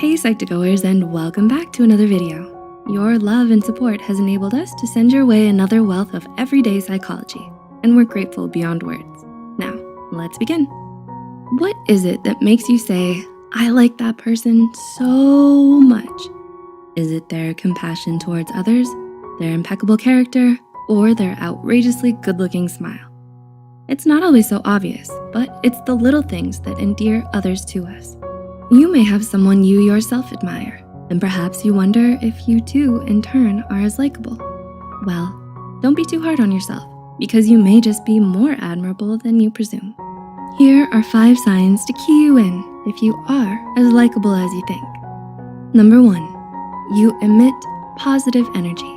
Hey Psych2Goers, and welcome back to another video. Your love and support has enabled us to send your way another wealth of everyday psychology, and we're grateful beyond words. Now, let's begin. What is it that makes you say, I like that person so much? Is it their compassion towards others, their impeccable character, or their outrageously good-looking smile? It's not always so obvious, but it's the little things that endear others to us. You may have someone you yourself admire, and perhaps you wonder if you too, in turn, are as likable. Well, don't be too hard on yourself, because you may just be more admirable than you presume. Here are 5 signs to key you in if you are as likable as you think. Number 1, you emit positive energy.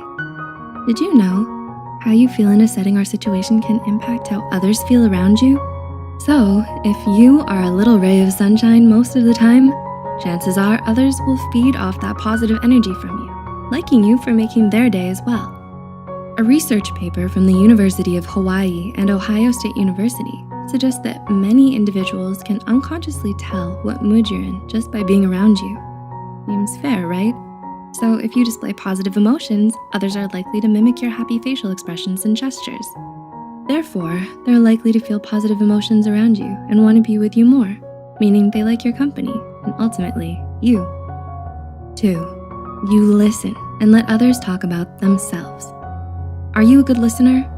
Did you know how you feel in a setting or situation can impact how others feel around you? So, if you are a little ray of sunshine most of the time, chances are others will feed off that positive energy from you, liking you for making their day as well. A research paper from the University of Hawaii and Ohio State University suggests that many individuals can unconsciously tell what mood you're in just by being around you. Seems fair, right? So if you display positive emotions, others are likely to mimic your happy facial expressions and gestures. Therefore, they're likely to feel positive emotions around you and want to be with you more, meaning they like your company and ultimately you. 2, you listen and let others talk about themselves. Are you a good listener?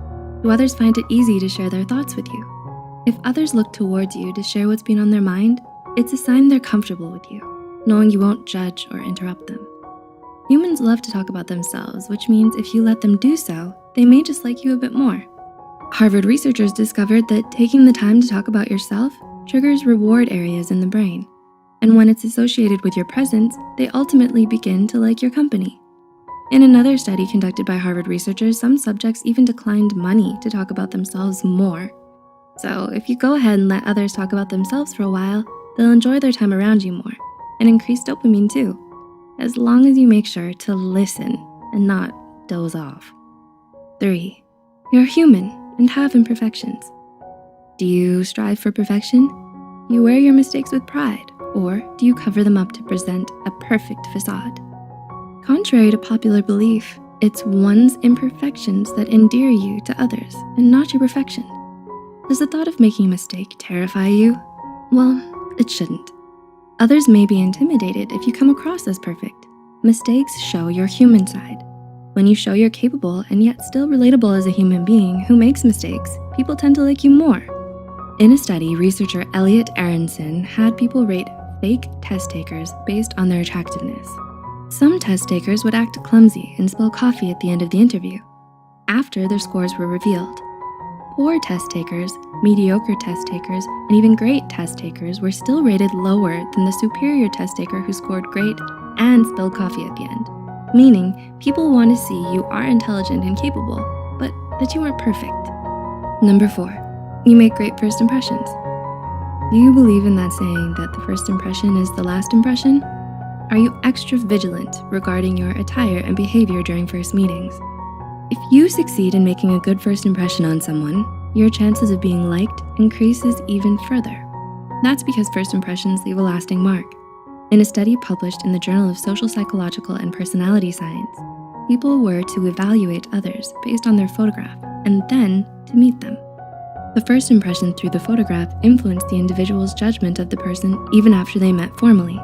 Do others find it easy to share their thoughts with you? If others look towards you to share what's been on their mind, it's a sign they're comfortable with you, knowing you won't judge or interrupt them. Humans love to talk about themselves, which means if you let them do so, they may just like you a bit more. Harvard researchers discovered that taking the time to talk about yourself triggers reward areas in the brain. And when it's associated with your presence, they ultimately begin to like your company. In another study conducted by Harvard researchers, some subjects even declined money to talk about themselves more. So if you go ahead and let others talk about themselves for a while, they'll enjoy their time around you more and increase dopamine too, as long as you make sure to listen and not doze off. 3, you're human and have imperfections. Do you strive for perfection? Do you wear your mistakes with pride, or do you cover them up to present a perfect facade? Contrary to popular belief, it's one's imperfections that endear you to others and not your perfection. Does the thought of making a mistake terrify you? Well, it shouldn't. Others may be intimidated if you come across as perfect. Mistakes show your human side. When you show you're capable and yet still relatable as a human being who makes mistakes, people tend to like you more. In a study, researcher Elliot Aronson had people rate fake test takers based on their attractiveness. Some test takers would act clumsy and spill coffee at the end of the interview, after their scores were revealed. Poor test takers, mediocre test takers, and even great test takers were still rated lower than the superior test taker who scored great and spilled coffee at the end. Meaning, people want to see you are intelligent and capable, but that you aren't perfect. Number 4, you make great first impressions. Do you believe in that saying that the first impression is the last impression? Are you extra vigilant regarding your attire and behavior during first meetings? If you succeed in making a good first impression on someone, your chances of being liked increases even further. That's because first impressions leave a lasting mark. In a study published in the Journal of Social Psychological and Personality Science, people were to evaluate others based on their photograph and then to meet them. The first impression through the photograph influenced the individual's judgment of the person even after they met formally.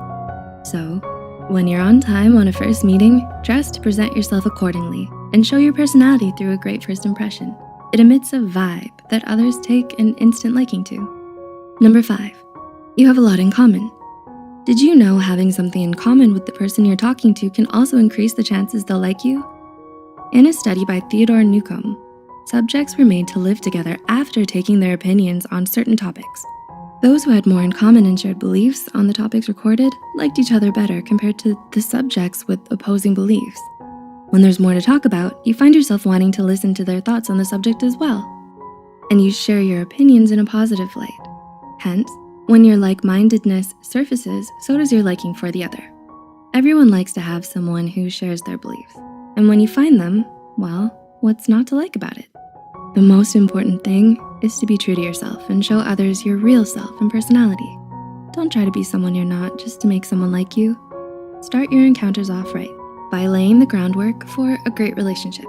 So, when you're on time on a first meeting, dress to present yourself accordingly and show your personality through a great first impression. It emits a vibe that others take an instant liking to. Number 5, you have a lot in common. Did you know having something in common with the person you're talking to can also increase the chances they'll like you? In a study by Theodore Newcomb, subjects were made to live together after taking their opinions on certain topics. Those who had more in common and shared beliefs on the topics recorded liked each other better compared to the subjects with opposing beliefs. When there's more to talk about, you find yourself wanting to listen to their thoughts on the subject as well. And you share your opinions in a positive light. Hence, when your like-mindedness surfaces, so does your liking for the other. Everyone likes to have someone who shares their beliefs. And when you find them, well, what's not to like about it? The most important thing is to be true to yourself and show others your real self and personality. Don't try to be someone you're not just to make someone like you. Start your encounters off right by laying the groundwork for a great relationship.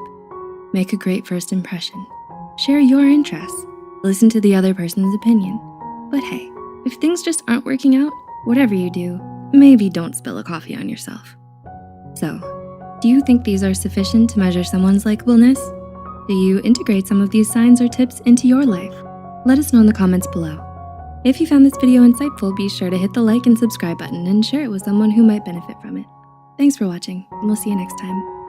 Make a great first impression. Share your interests. Listen to the other person's opinion. But hey, if things just aren't working out, whatever you do, maybe don't spill a coffee on yourself. So, do you think these are sufficient to measure someone's likableness? Do you integrate some of these signs or tips into your life? Let us know in the comments below. If you found this video insightful, be sure to hit the like and subscribe button and share it with someone who might benefit from it. Thanks for watching, and we'll see you next time.